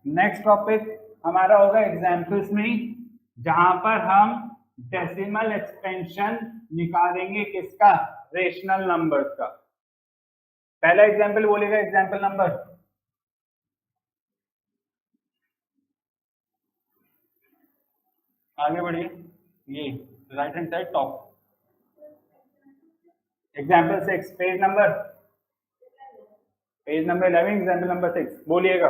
Next topic हमारा होगा examples में, जहां पर हम डेसिमल एक्सपेंशन निकालेंगे किसका, रेशनल नंबर्स का। पहला एग्जाम्पल बोलेगा एग्जाम्पल नंबर, आगे बढ़िए, ये right hand side top, example 6, page number 11, example number 6 बोलिएगा।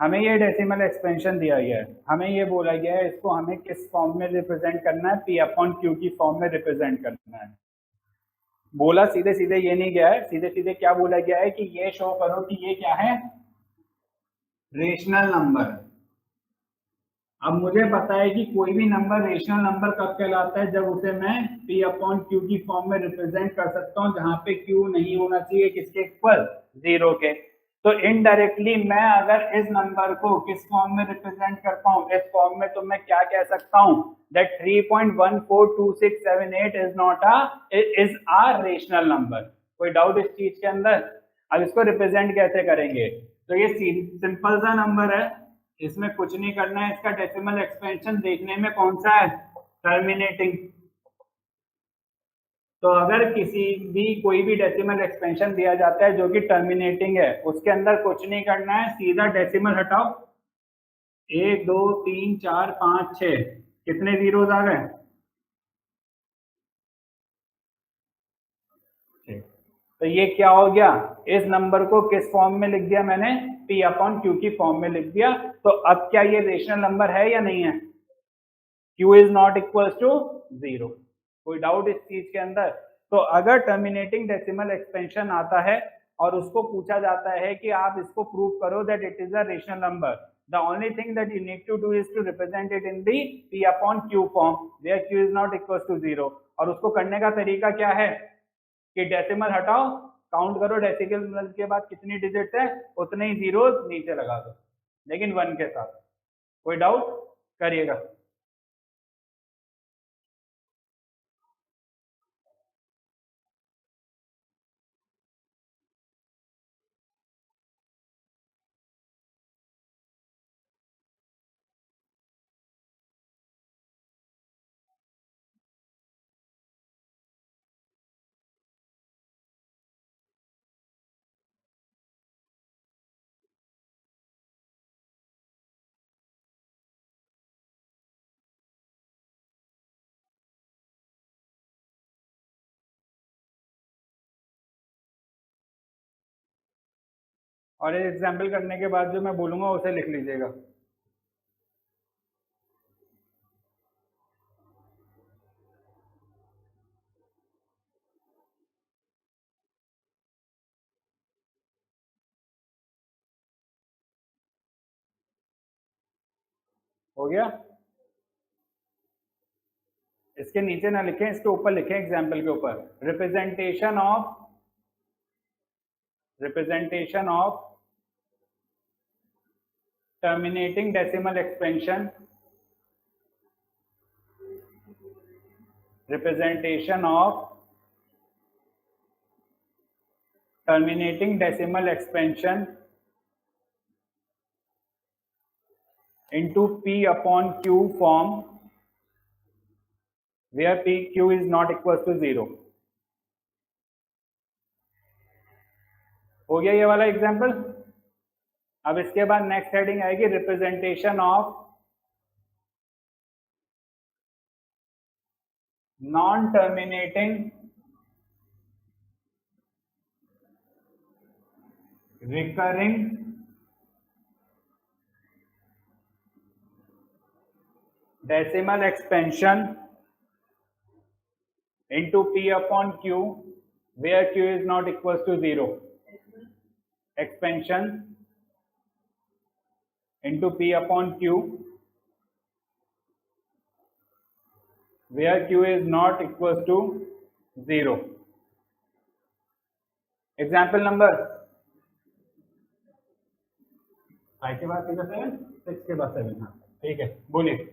हमें ये डेसिमल एक्सपेंशन दिया गया है, हमें ये बोला गया है इसको हमें किस फॉर्म में रिप्रेजेंट करना है, पी अपॉन क्यू की फॉर्म में रिप्रेजेंट करना है। बोला सीधे सीधे ये नहीं गया है, सीधे सीधे क्या बोला गया है कि ये शो करो कि ये क्या है, रेशनल नंबर। अब मुझे पता है कि कोई भी नंबर रेशनल नंबर कब कहलाता है, जब उसे मैं पी अपॉन क्यू की फॉर्म में रिप्रेजेंट कर सकता हूं, जहां पे क्यू नहीं होना चाहिए किसके इक्वल, जीरो के। तो इनडायरेक्टली मैं अगर इस नंबर को किस फॉर्म में रिप्रेजेंट करता हूं, इस फॉर्म में, तो मैं क्या कह सकता हूं, that 3.142678 is not is a rational number. कोई डाउट इस चीज के अंदर? अब इसको रिप्रेजेंट कैसे करेंगे, तो ये सिंपल सा नंबर है, इसमें कुछ नहीं करना है। इसका डेसिमल एक्सपेंशन देखने में कौन सा है, टर्मिनेटिंग। तो अगर किसी भी कोई भी डेसिमल एक्सपेंशन दिया जाता है जो कि टर्मिनेटिंग है, उसके अंदर कुछ नहीं करना है, सीधा डेसिमल हटाओ, 1 2 3 4 5 6, कितने जीरोस आ गए, तो ये क्या हो गया, इस नंबर को किस फॉर्म में लिख दिया मैंने, पी अपॉन क्यू की फॉर्म में लिख दिया। तो अब क्या ये रेशनल नंबर है या नहीं है, q is not equal to zero. कोई डाउट इस चीज के अंदर? तो अगर टर्मिनेटिंग डेसिमल एक्सपेंशन आता है और उसको पूछा जाता है कि आप इसको प्रूव करो that it is a rational number, the only thing that you need to do is to represent it in the p upon q form where q is not equals to zero। और उसको करने का तरीका क्या है कि decimal हटाओ, count करो डेसिमल के बाद कितनी डिजिट है, उतने ही जीरो नीचे लगा दो, लेकिन 1 के साथ। कोई डाउट, करिएगा। और एग्जाम्पल करने के बाद जो मैं बोलूंगा उसे लिख लीजिएगा। हो गया? इसके नीचे ना लिखें, इसके ऊपर लिखें, एग्जाम्पल के ऊपर, representation of terminating decimal expansion, representation of terminating decimal expansion into p upon q form where p q is not equals to zero। हो गया ये वाला एग्जाम्पल। अब इसके बाद नेक्स्ट हेडिंग आएगी representation of non terminating recurring decimal expansion into p upon q where q is not equals to zero। expansion into p upon q where q is not equals to zero। Example number 5 के बाद सीधा 7, 6 के बाद 7। हाँ ठीक है, बोलिए।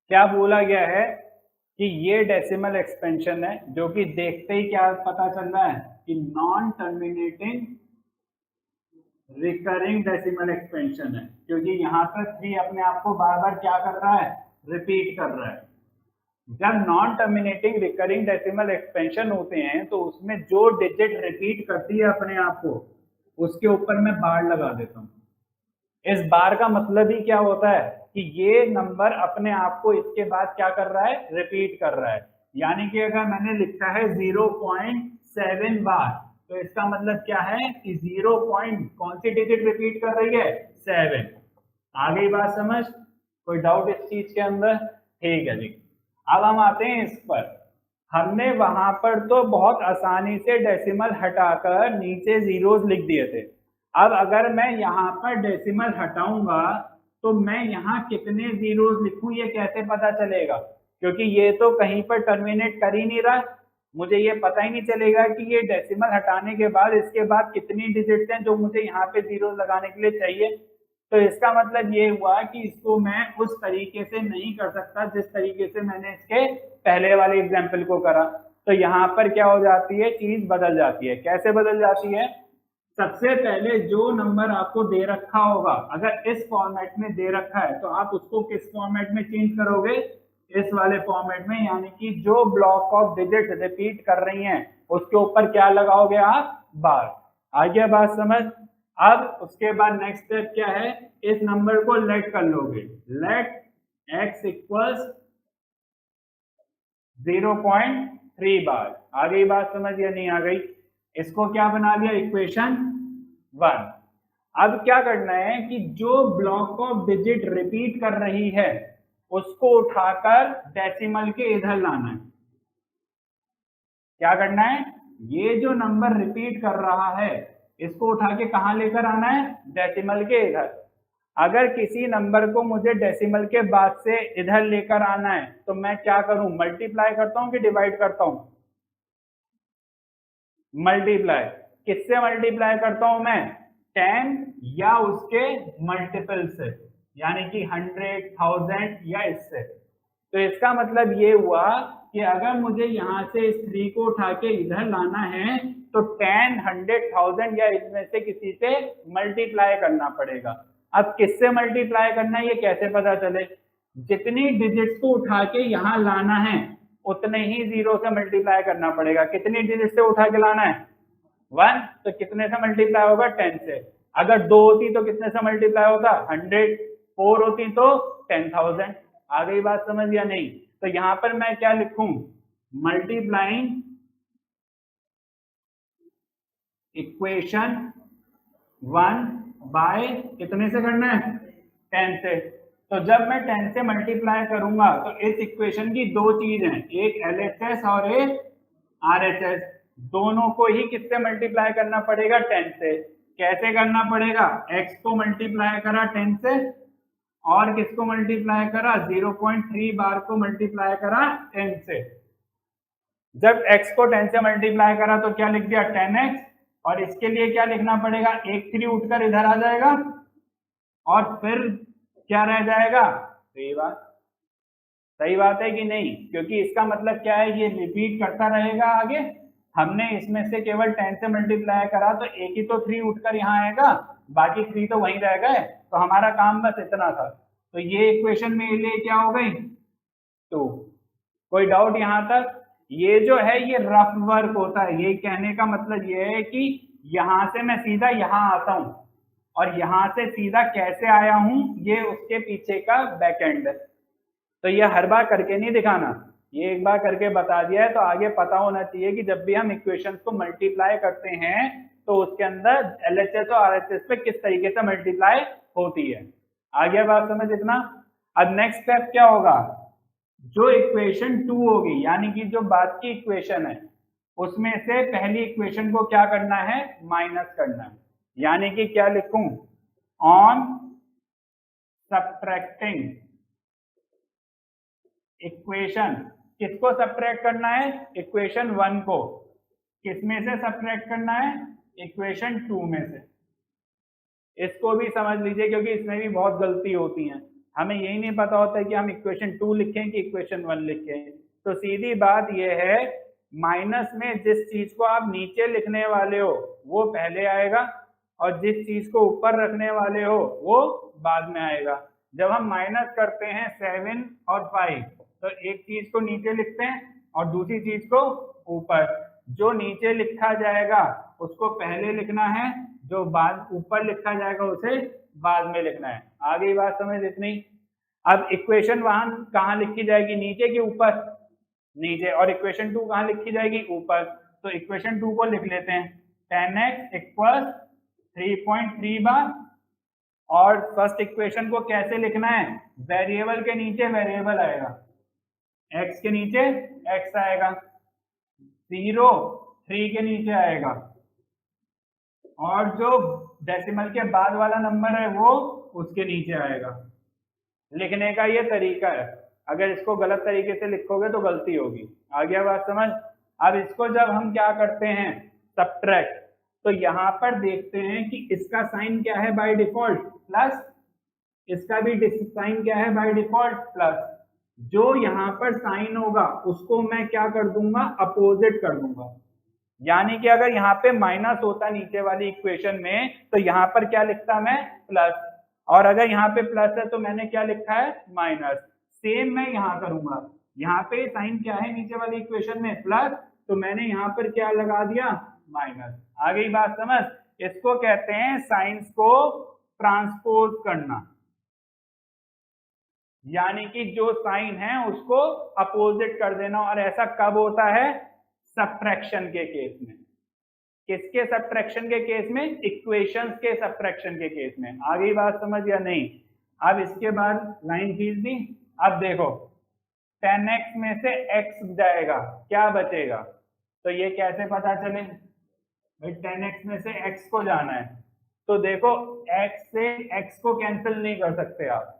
क्या बोला गया है कि ये डेसिमल एक्सपेंशन है, जो कि देखते ही क्या पता चल रहा है कि non terminating recurring decimal expansion है, क्योंकि यहाँ पर 3 अपने आप को बार बार क्या कर रहा है, रिपीट कर रहा है। जब non terminating recurring decimal expansion होते हैं तो उसमें जो डिजिट रिपीट करती है अपने आप को, उसके ऊपर मैं बार लगा देता हूँ। इस बार का मतलब ही क्या होता है कि ये नंबर अपने आप को इसके बाद क्या कर रहा है, रिपीट कर रहा है। यानी कि अगर मैंने लिखा है 0.7 बार, तो इसका मतलब क्या है कि 0 पॉइंट कौन सी डिजिट रिपीट कर रही है, 7। आ गई बात समझ? कोई डाउट इस चीज के अंदर? ठीक है जी। अब हम आते हैं इस पर। हमने वहां पर तो बहुत आसानी से डेसिमल हटाकर नीचे जीरोस लिख दिए थे। अब अगर मैं यहाँ पर डेसिमल हटाऊंगा तो मैं यहाँ कितने जीरोस लिखूं, ये कैसे पता चलेगा? क्योंकि ये तो कहीं पर टर्मिनेट कर ही नहीं रहा, मुझे ये पता ही नहीं चलेगा कि ये डेसिमल हटाने के बाद इसके बाद कितनी डिजिट्स हैं जो मुझे यहाँ पे जीरो लगाने के लिए चाहिए। तो इसका मतलब ये हुआ कि इसको मैं उस तरीके से नहीं कर सकता जिस तरीके से मैंने इसके पहले वाले एग्जाम्पल को करा। तो यहाँ पर क्या हो जाती है, चीज बदल जाती है। कैसे बदल जाती है? सबसे पहले जो नंबर आपको दे रखा होगा, अगर इस फॉर्मेट में दे रखा है तो आप उसको किस फॉर्मेट में चेंज करोगे, इस वाले फॉर्मेट में। यानी कि जो ब्लॉक ऑफ डिजिट रिपीट कर रही हैं उसके ऊपर क्या लगाओगे आप, बार। आ गया बात समझ? अब उसके बाद नेक्स्ट स्टेप क्या है, इस नंबर को लेट कर लोगे, लेट x इक्वल्स 0.3 बार। आ गई बात समझ या नहीं आ गई? इसको क्या बना लिया, इक्वेशन 1। अब क्या करना है कि जो ब्लॉक ऑफ डिजिट रिपीट कर रही है उसको उठाकर डेसिमल के इधर लाना है। क्या करना है, ये जो नंबर रिपीट कर रहा है इसको उठा के कहां लेकर आना है, डेसिमल के इधर। अगर किसी नंबर को मुझे डेसिमल के बाद से इधर लेकर आना है तो मैं क्या करूं, मल्टीप्लाई करता हूं कि डिवाइड करता हूं? मल्टीप्लाई। किससे मल्टीप्लाई करता हूं मैं, 10 या उसके मल्टीपल से, यानी कि 100, 1000 या इससे। तो इसका मतलब ये हुआ कि अगर मुझे यहां से इस 3 को उठा के इधर लाना है तो 10, 100, 1000 या इसमें से किसी से मल्टीप्लाई करना पड़ेगा। अब किससे मल्टीप्लाई करना है ये कैसे पता चले? जितनी डिजिट्स को उठा के यहाँ लाना है उतने ही जीरो से मल्टीप्लाई करना पड़ेगा। कितनी डिजिट से उठा के लाना है, 1, तो कितने से मल्टीप्लाई होगा, 10 से। अगर 2 होती तो कितने से मल्टीप्लाई होता, 100। 4 होती तो 10,000। आ गई बात समझ या नहीं? तो यहां पर मैं क्या लिखूं, मल्टीप्लाइंग इक्वेशन 1 बाय कितने से करना है, 10 से। तो जब मैं 10 से मल्टीप्लाई करूंगा तो इस इक्वेशन की दो चीज हैं, एक LHS और एक RHS। दोनों को ही किससे मल्टीप्लाई करना पड़ेगा, 10 से। कैसे करना पड़ेगा, x को मल्टीप्लाई करा 10 से और किसको मल्टीप्लाई करा, 0.3 बार को मल्टीप्लाई करा 10 से। जब x को 10 से मल्टीप्लाई करा तो क्या लिख दिया, 10x। और इसके लिए क्या लिखना पड़ेगा, एक 3 उठकर इधर आ जाएगा और फिर क्या रह जाएगा, सही बात है कि नहीं? क्योंकि इसका मतलब क्या है, ये रिपीट करता रहेगा आगे। हमने इसमें से केवल 10 से मल्टीप्लाई करा तो एक ही तो 3 उठकर यहाँ आएगा, बाकी 3 तो वहीं रह गए। तो हमारा काम बस इतना था। तो ये इक्वेशन मेरे लिए क्या हो गई, 2। कोई डाउट यहाँ तक? ये जो है ये रफ वर्क होता है। ये कहने का मतलब ये है कि यहां से मैं सीधा यहाँ आता हूं और यहां से सीधा कैसे आया हूं ये उसके पीछे का बैकएंड है। तो ये हर बार करके नहीं दिखाना, ये एक बार करके बता दिया है तो आगे पता होना चाहिए कि जब भी हम इक्वेशंस को मल्टीप्लाई करते हैं तो उसके अंदर LHS और RHS पे किस तरीके से मल्टीप्लाई होती है। आ गया बात समझ इतना? अब नेक्स्ट स्टेप क्या होगा, जो इक्वेशन 2 होगी, यानी कि जो बाद की इक्वेशन है उसमें से पहली इक्वेशन को क्या करना है, माइनस करना है। यानी कि क्या लिखूं, ऑन सब्ट्रैक्टिंग इक्वेशन, किसको सब्ट्रैक्ट करना है, इक्वेशन 1 को। किसमें से सब्ट्रैक्ट करना है, इक्वेशन 2 में से। इसको भी समझ लीजिए क्योंकि इसमें भी बहुत गलती होती है। हमें यही नहीं पता होता है कि हम इक्वेशन 2 लिखें कि इक्वेशन 1 लिखें। तो सीधी बात यह है, माइनस में जिस चीज को आप नीचे लिखने वाले हो वो पहले आएगा और जिस चीज को ऊपर रखने वाले हो वो बाद में आएगा। जब हम माइनस करते हैं 7 और 5 तो एक चीज को नीचे लिखते हैं और दूसरी चीज को ऊपर। जो नीचे लिखा जाएगा उसको पहले लिखना है, जो बाद ऊपर लिखा जाएगा उसे बाद में लिखना है। आगे बात समझ इतनी। अब इक्वेशन 1 कहाँ लिखी जाएगी, नीचे कि ऊपर, नीचे। और इक्वेशन 2 कहाँ लिखी जाएगी, ऊपर। तो इक्वेशन 2 को लिख लेते हैं, 10x इक्वल 3.3 बार। और फर्स्ट इक्वेशन को कैसे लिखना है, वेरिएबल के नीचे वेरिएबल आएगा, x के नीचे x आएगा, 0 3 के नीचे आएगा, और जो डेसिमल के बाद वाला नंबर है वो उसके नीचे आएगा। लिखने का ये तरीका है, अगर इसको गलत तरीके से लिखोगे तो गलती होगी। आ गया बात समझ। अब इसको जब हम क्या करते हैं, सब्ट्रैक्ट, तो यहाँ पर देखते हैं कि इसका साइन क्या है बाय डिफॉल्ट, प्लस, इसका भी साइन क्या है बाय डिफॉल्ट, प्लस। जो यहाँ पर साइन होगा उसको मैं क्या कर दूंगा, अपोजिट कर दूंगा। यानी कि अगर यहाँ पे माइनस होता नीचे वाली इक्वेशन में तो यहाँ पर क्या लिखता मैं, प्लस। और अगर यहाँ पे प्लस है तो मैंने क्या लिखा है, माइनस। सेम मैं यहाँ करूंगा, यहाँ पे साइन क्या है नीचे वाली इक्वेशन में, प्लस, तो मैंने यहाँ पर क्या लगा दिया, माइनस। आ गई बात समझ। इसको कहते हैं साइंस को ट्रांसपोज करना, यानी कि जो साइन है उसको अपोजिट कर देना। और ऐसा कब होता है, सब्ट्रैक्शन के केस में। किसके सब्ट्रैक्शन के केस में, इक्वेशंस के सब्ट्रैक्शन के केस में। आ गई बात समझ या नहीं। अब इसके बाद लाइन खींच दी। अब देखो 10x में से x जाएगा, क्या बचेगा, तो ये कैसे पता चले भाई, 10x में से x को जाना है तो देखो x से x को कैंसिल नहीं कर सकते आप।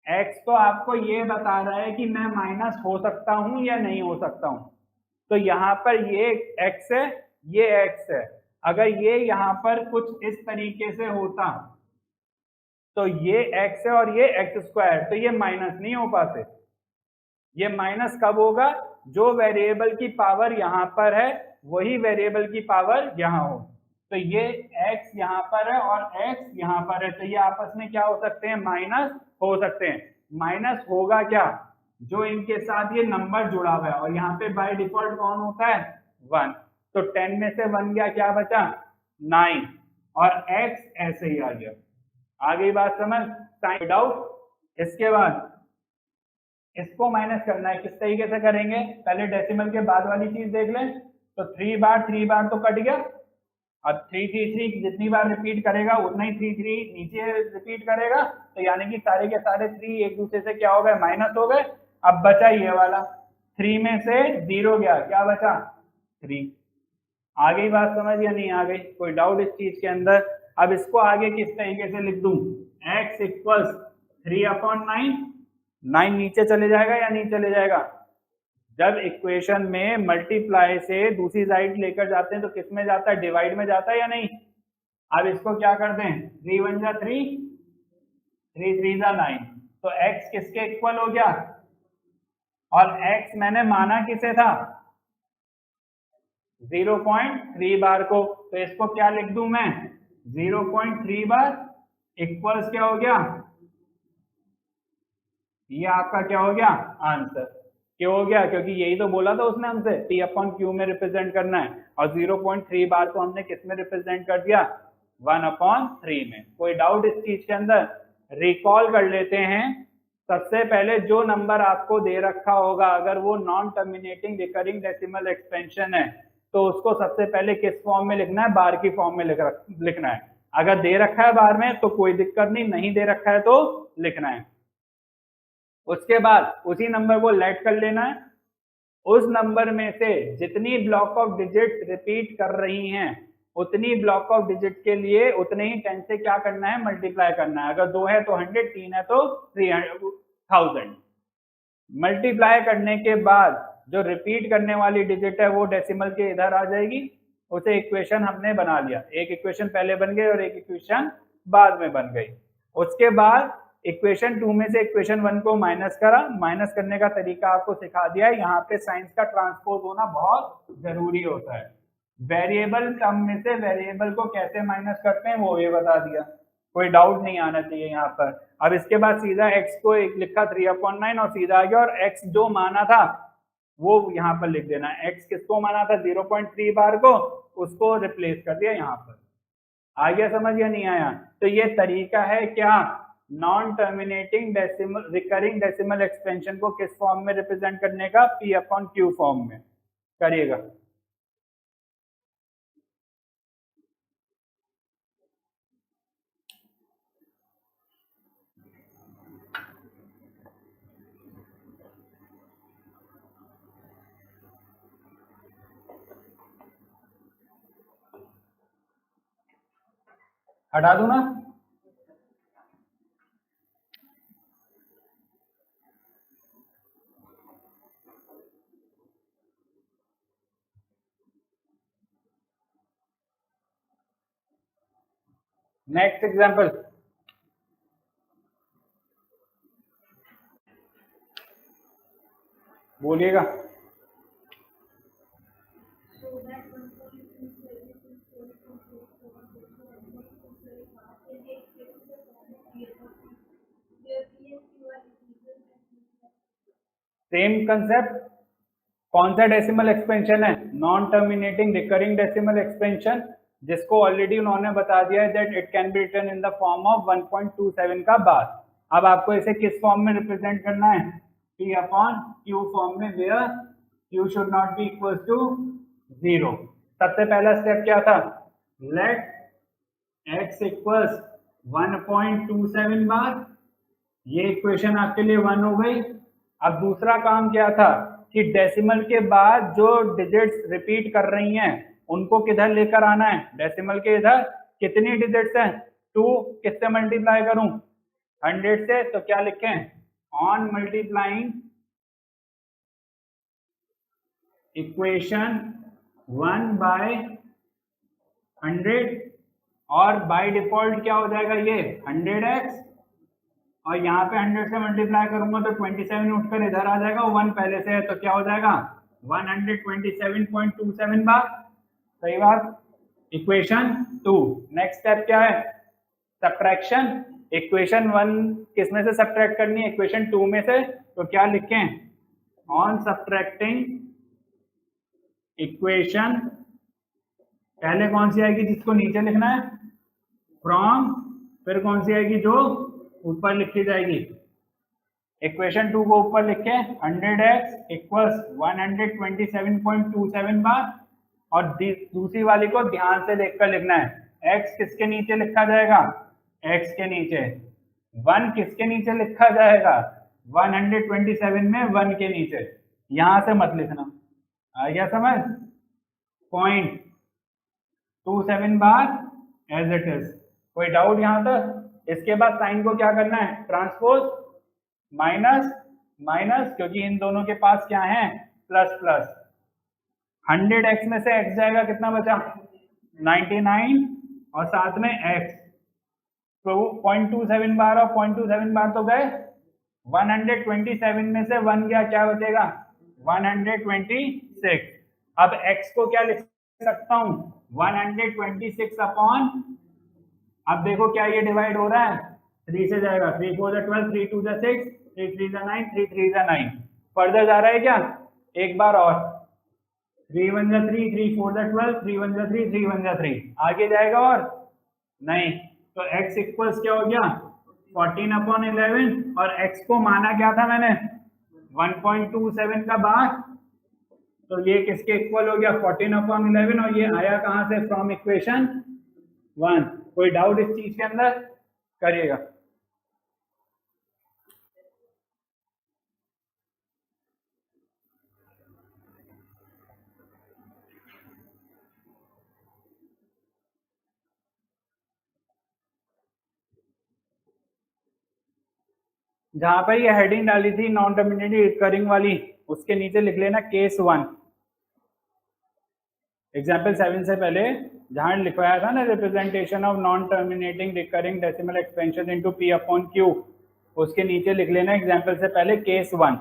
x तो आपको ये बता रहा है कि मैं माइनस हो सकता हूं या नहीं हो सकता हूं। तो यहाँ पर ये x है, ये x है। अगर ये यहाँ पर कुछ इस तरीके से होता तो ये x है और ये x स्क्वायर, तो ये माइनस नहीं हो पाते। ये माइनस कब होगा, जो वेरिएबल की पावर यहाँ पर है वही वेरिएबल की पावर यहाँ हो। तो ये x यहाँ पर है और x यहाँ पर है, तो ये आपस में क्या हो सकते हैं, माइनस हो सकते हैं। माइनस होगा क्या, जो इनके साथ ये नंबर जुड़ा हुआ है, और यहाँ पे बाय डिफॉल्ट कौन होता है, 1। तो 10 में से 1 गया, क्या बचा, 9, और x ऐसे ही आ गया। आ गई बात समझ, साइन आउट। इसके बाद इसको माइनस करना है, किस तरीके से करेंगे, पहले डेसिमल के बाद वाली चीज देख लें। तो 3 बार तो कट गया, अब 3 3 3 जितनी बार रिपीट करेगा उतना ही 3 3 नीचे रिपीट करेगा, तो यानी कि सारे के सारे 3 एक दूसरे से क्या हो गए, माइनस हो गए। अब बचा ये वाला, 3 में से 0 गया, क्या बचा, 3। आ गई बात समझ या नहीं आ गई, कोई डाउट इस चीज के अंदर। अब इसको आगे किस तरीके से लिख दूं, x इक्वल्स 3/9, 9 नीचे चले जाएगा या नहीं चले जाएगा। जब इक्वेशन में मल्टीप्लाई से दूसरी साइड लेकर जाते हैं तो किस में जाता है, डिवाइड में जाता है या नहीं। अब इसको क्या कर दें, 3 1 जा 3, 3 3 जा 9, तो x किसके इक्वल हो गया, और x मैंने माना किसे था, 0.3 बार को। तो इसको क्या लिख दूं मैं, 0.3 बार इक्वल्स क्या हो गया, ये आपका क्या हो गया, आंसर। क्यों हो गया, क्योंकि यही तो बोला था उसने हमसे, P/Q में रिप्रेजेंट करना है, और 0.3 बार को हमने किस में रिप्रेजेंट कर दिया, 1/3 में। कोई डाउट इस चीज के अंदर। रिकॉल कर लेते हैं। सबसे पहले जो नंबर आपको दे रखा होगा, अगर वो non terminating recurring decimal expansion है तो उसको सबसे पहले किस फॉर्म में लिखना है, बार की फॉर्म में लिखना है। अगर दे रखा है बार में तो कोई दिक्कत नहीं दे रखा है तो लिखना है। उसके बाद उसी नंबर को लेट कर लेना है, उस नंबर में से जितनी ब्लॉक ऑफ डिजिट रिपीट कर रही हैं उतनी ब्लॉक ऑफ डिजिट के लिए उतने ही 10 से क्या करना है, मल्टीप्लाई करना है। अगर 2 है तो 100, 3 है तो 3000। मल्टीप्लाई करने के बाद जो रिपीट करने वाली डिजिट है वो डेसिमल के इधर आ जाएगी। उसे इक्वेशन हमने बना लिया, एक इक्वेशन पहले बन गई और एक इक्वेशन बाद में बन गई। उसके बाद इक्वेशन 2 में से इक्वेशन 1 को माइनस करा। माइनस करने का तरीका आपको सिखा दिया है। यहाँ पे साइंस का ट्रांसपोज होना बहुत जरूरी होता है। वेरिएबल टर्म में से वेरिएबल को कैसे माइनस करते हैं वो ये बता दिया, कोई डाउट नहीं आना चाहिए यहाँ पर। अब इसके बाद सीधा x को एक लिखा 3/9 और सीधा आ गया, और x जो माना था वो यहाँ पर लिख देना। x किसको माना था, 0.3 बार को, उसको रिप्लेस कर दिया यहाँ पर। आ गया समझ या नहीं आया? तो ये तरीका है क्या, non terminating decimal recurring decimal expansion को किस फॉर्म में रिप्रेजेंट करने का, P/Q फॉर्म में करिएगा। हटा दूं ना? नेक्स्ट एग्जांपल, बोलिएगा। सेम कंसेप्ट, कौन सा डेसिमल एक्सपेंशन है, non terminating recurring decimal expansion, जिसको ऑलरेडी उन्होंने बता दिया है that it can be written in the form of 1.27 का बाद। अब आपको इसे किस फॉर्म में रिप्रेजेंट करना है, P/Q फॉर्म में, where Q should not be equal to 0। सबसे पहला स्टेप क्या था, लेट x इक्वल्स 1.27 बार, ये इक्वेशन आपके लिए 1 हो गई। अब दूसरा काम क्या था कि डेसिमल के बाद जो डिजिट्स रिपीट कर रही हैं उनको किधर लेकर आना है, डेसिमल के इधर। कितनी डिजिट्स हैं, 2, किससे मल्टीप्लाई करूं, 100 से। तो क्या लिखें, ऑन मल्टीप्लाइंग इक्वेशन 1 बाय 100, और बाय डिफॉल्ट क्या हो जाएगा, ये 100x, और यहाँ पे 100 से मल्टीप्लाई करूंगा तो 27 उठकर इधर आ जाएगा, 1 पहले से है तो क्या हो जाएगा 127.27 बार। सही बात। इक्वेशन 2, नेक्स्ट स्टेप क्या है, सब्ट्रैक्शन। इक्वेशन 1 किस में से सब्ट्रैक्ट करनी है, इक्वेशन 2 में से। तो क्या लिखें, ऑन सब्ट्रैक्टिंग इक्वेशन, पहले कौन सी आएगी जिसको नीचे लिखना है, फ्रॉम, फिर कौन सी आएगी जो ऊपर लिखी जाएगी। इक्वेशन 2 को ऊपर लिखे 100x इक्वल्स 127.27 बार, और दूसरी वाली को ध्यान से देखकर लिखना है। x किसके नीचे लिखा जाएगा, x के नीचे। 1 किसके नीचे लिखा जाएगा, 127 में 1 के नीचे। यहां से मत लिखना, आ गया समझ। 0.27 बार एज इट इज। कोई डाउट यहां तक? इसके बाद साइन को क्या करना है, ट्रांसपोज, माइनस माइनस, क्योंकि इन दोनों के पास क्या है, प्लस प्लस। 100x में से x जाएगा, कितना बचा 99, और साथ में x, तो 0.27 बार और 0.27 बार तो गए। 127 में से 1 गया, क्या बचेगा 126। अब x को क्या लिख सकता हूं, 126 अपॉन, अब देखो क्या ये डिवाइड हो रहा है, 3 से जाएगा, 3 4 12, 3 2 6, 3 3 9, 3 3 9। फर्दर जा रहा है क्या, एक बार और, 3 1 3, 3 4 12, 3 1 3, 3 1 3, आगे जाएगा और नहीं। तो x इक्वल्स क्या हो गया 14/11, और x को माना क्या था मैंने 1.27 का बार, तो ये किसके इक्वल हो गया 14/11, और ये आया कहां से, फ्रॉम इक्वेशन 1। कोई डाउट इस चीज के अंदर, करिएगा। जहां पर ये हेडिंग डाली थी नॉन टर्मिनेटिंग रिकरिंग वाली, उसके नीचे लिख लेना केस 1। एग्जाम्पल 7 से पहले जहां लिखवाया था ना representation of non terminating recurring decimal expansion into P upon Q, उसके नीचे लिख लेना एग्जाम्पल से पहले केस 1।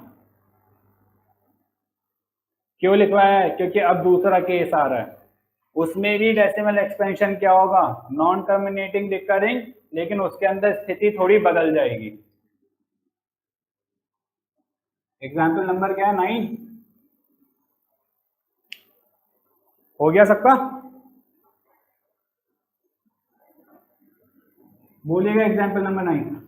क्यों लिखवाया है? क्योंकि अब दूसरा केस आ रहा है, उसमें भी डेसिमल एक्सपेंशन क्या होगा, नॉन टर्मिनेटिंग रिकरिंग, लेकिन उसके अंदर स्थिति थोड़ी बदल जाएगी। एग्जाम्पल नंबर क्या है? 9 हो गया सबका? बोलिएगा एग्जाम्पल नंबर 9।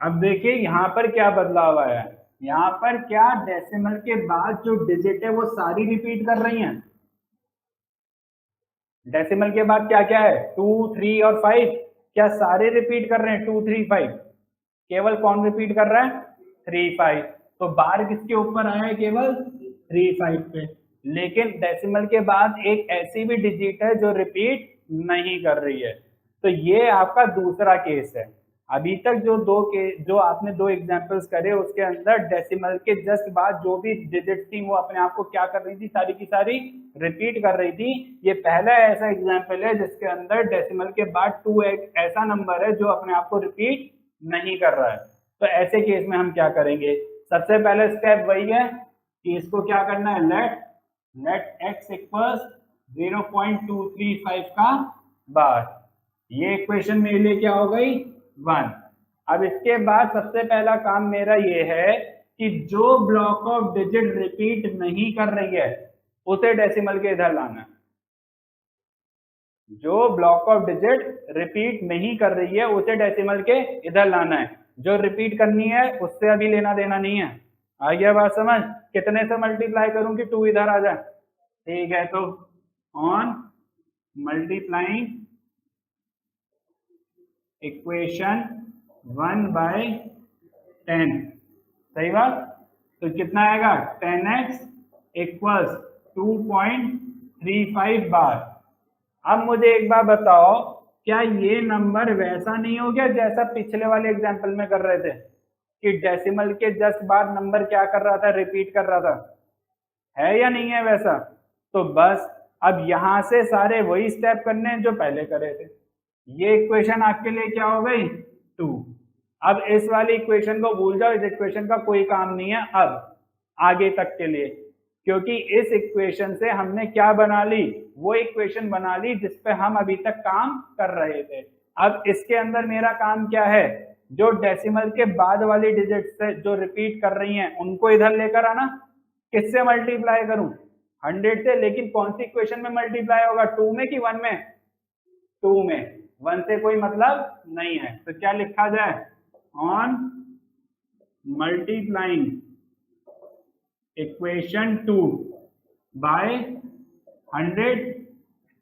अब देखिए यहाँ पर क्या बदलाव आया है, यहाँ पर क्या डेसिमल के बाद जो डिजिट है वो सारी रिपीट कर रही हैं? डेसिमल के बाद क्या क्या है? 2, 3 और 5, क्या सारे रिपीट कर रहे हैं? 2, 3, 5। केवल कौन रिपीट कर रहा है? 3, 5। तो बार किसके ऊपर आया है? केवल 3, 5 पे। लेकिन डेसिमल के बाद एक ऐसी भी डिजिट है जो रिपीट नहीं कर रही है। तो ये आपका दूसरा केस है। अभी तक जो आपने दो एग्जांपल्स करे उसके अंदर डेसिमल के जस्ट बाद जो भी डिजिट थी वो अपने आप को क्या कर रही थी? सारी की सारी रिपीट कर रही थी। ये पहला ऐसा एग्जांपल है जिसके अंदर डेसिमल के बाद 2 एक ऐसा नंबर है जो अपने आप को रिपीट नहीं कर रहा है। तो ऐसे केस में हम क्या करेंगे? सबसे पहले स्टेप वही है कि इसको क्या करना है, लेट x इक्वल्स 0.235 का बार। ये इक्वेशन मेरे लिए क्या हो गई? 1। अब इसके बाद सबसे पहला काम मेरा ये है कि जो ब्लॉक ऑफ डिजिट रिपीट नहीं कर रही है उसे डेसिमल के इधर लाना है। जो ब्लॉक ऑफ डिजिट रिपीट नहीं कर रही है उसे डेसिमल के इधर लाना है। जो रिपीट करनी है उससे अभी लेना देना नहीं है। आ गया बात समझ? कितने से मल्टीप्लाई करूं कि 2 इधर आ जाए? ठीक है, तो ऑन मल्टीप्लाइंग इक्वेशन 1/10, सही बात। तो कितना आएगा? 10x इक्वल्स 2.35 बार। अब मुझे एक बात बताओ, क्या ये नंबर वैसा नहीं हो गया जैसा पिछले वाले एग्जाम्पल में कर रहे थे कि डेसिमल के जस्ट बाद नंबर क्या कर रहा था? रिपीट कर रहा था। है या नहीं है वैसा? तो बस अब यहां से सारे वही स्टेप करने हैं जो पहले करे थे। ये इक्वेशन आपके लिए क्या हो गई? 2। अब इस वाली इक्वेशन को भूल जाओ, इस इक्वेशन का कोई काम नहीं है अब आगे तक के लिए, क्योंकि इस इक्वेशन से हमने क्या बना ली? वो इक्वेशन बना ली जिसपे हम अभी तक काम कर रहे थे। अब इसके अंदर मेरा काम क्या है? जो डेसिमल के बाद वाली डिजिट से जो रिपीट कर रही हैं उनको इधर लेकर आना। किससे मल्टीप्लाई करूं? 100 से। लेकिन कौन सी इक्वेशन में मल्टीप्लाई होगा? 2 में कि 1 में? 2 में। 1 से कोई मतलब नहीं है। तो क्या लिखा जाए? On multiplying equation 2 bye 100,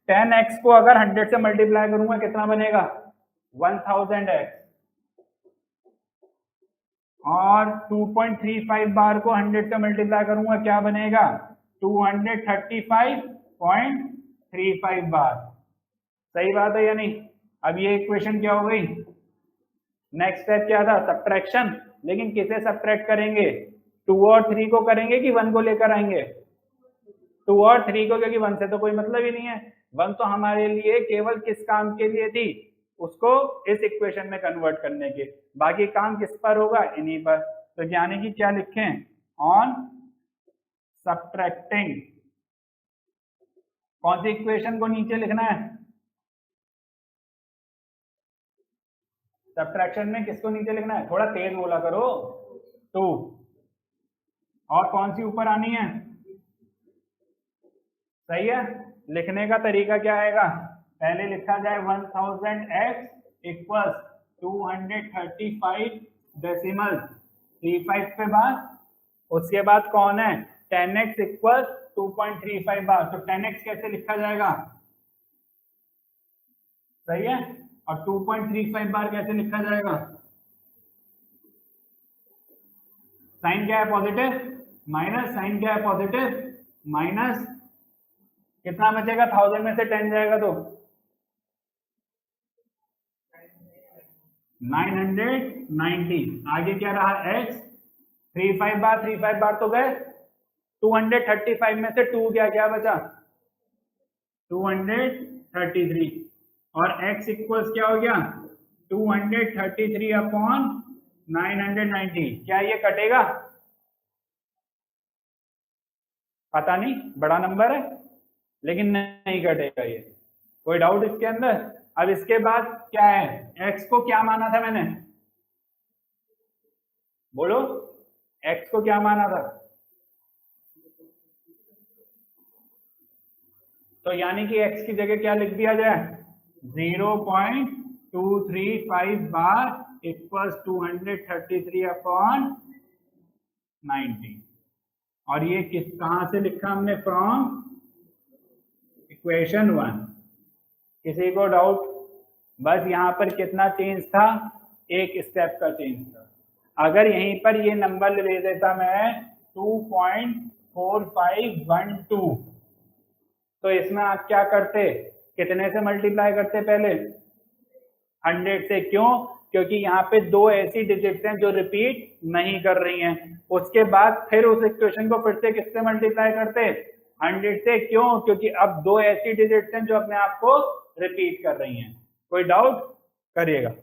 10x को अगर 100 से मल्टीप्लाई करूंगा कितना बनेगा? 1000x। और 2.35 बार को 100 से मल्टीप्लाई करूंगा क्या बनेगा? 235.35 बार। सही बात है या नहीं? अब ये इक्वेशन क्या हो गई? नेक्स्ट स्टेप क्या था? सब्ट्रैक्शन। लेकिन किसे सब्ट्रैक्ट करेंगे? 2 और 3 को करेंगे कि 1 को लेकर आएंगे? 2 और 3 को, क्योंकि 1 से तो कोई मतलब ही नहीं है। 1 तो हमारे लिए केवल किस काम के लिए थी? उसको इस इक्वेशन में कन्वर्ट करने के। बाकी काम किस पर होगा? इन्हीं पर। तो यानी कि क्या लिखें? On subtracting. कौन सी इक्वेशन को नीचे लिखना है? सब्ट्रैक्शन में किसको नीचे लिखना है? थोड़ा तेज बोला करो। 2। और कौन सी ऊपर आनी है? सही है। लिखने का तरीका क्या आएगा? पहले लिखा जाए 1000x इक्वल्स 235 डेसिमल 35 पे बार। उसके बाद कौन है? 10x इक्वल्स 2.35 बार। तो 10x कैसे लिखा जाएगा? सही है। और 2.35 बार कैसे लिखा जाएगा? साइन क्या है? पॉजिटिव माइनस साइन क्या है? पॉजिटिव माइनस कितना बचेगा? 1000 में से 10 जाएगा तो 990। आगे क्या रहा? x 35 बार तो गए। 235 में से 2 गया, क्या बचा? 233। और x इक्वल्स क्या हो गया? 233 अपॉन 990। क्या ये कटेगा? पता नहीं, बड़ा नंबर है लेकिन नहीं कटेगा ये। कोई डाउट इसके अंदर? अब इसके बाद क्या है? x को क्या माना था मैंने? बोलो, x को क्या माना था? तो यानी कि x की जगह क्या लिख दिया जाए? 0.235 बार इक्वल्स 233 अपॉन 90। और ये कहां से लिखा हमने? From equation 1। किसी को डाउट? बस यहाँ पर कितना चेंज था? एक स्टेप का चेंज था। अगर यहीं पर ये नंबर ले देता मैं 2.4512, तो इसमें आप क्या करते? कितने से मल्टीप्लाई करते? पहले 100 से। क्यों? क्योंकि यहाँ पे दो ऐसी डिजिट्स हैं जो रिपीट नहीं कर रही हैं। उसके बाद फिर उस इक्वेशन को फिर से किससे मल्टीप्लाई करते? 100 से। क्यों? क्योंकि अब दो ऐसी डिजिट्स हैं जो अपने आप को रिपीट कर रही हैं। कोई डाउट? करिएगा।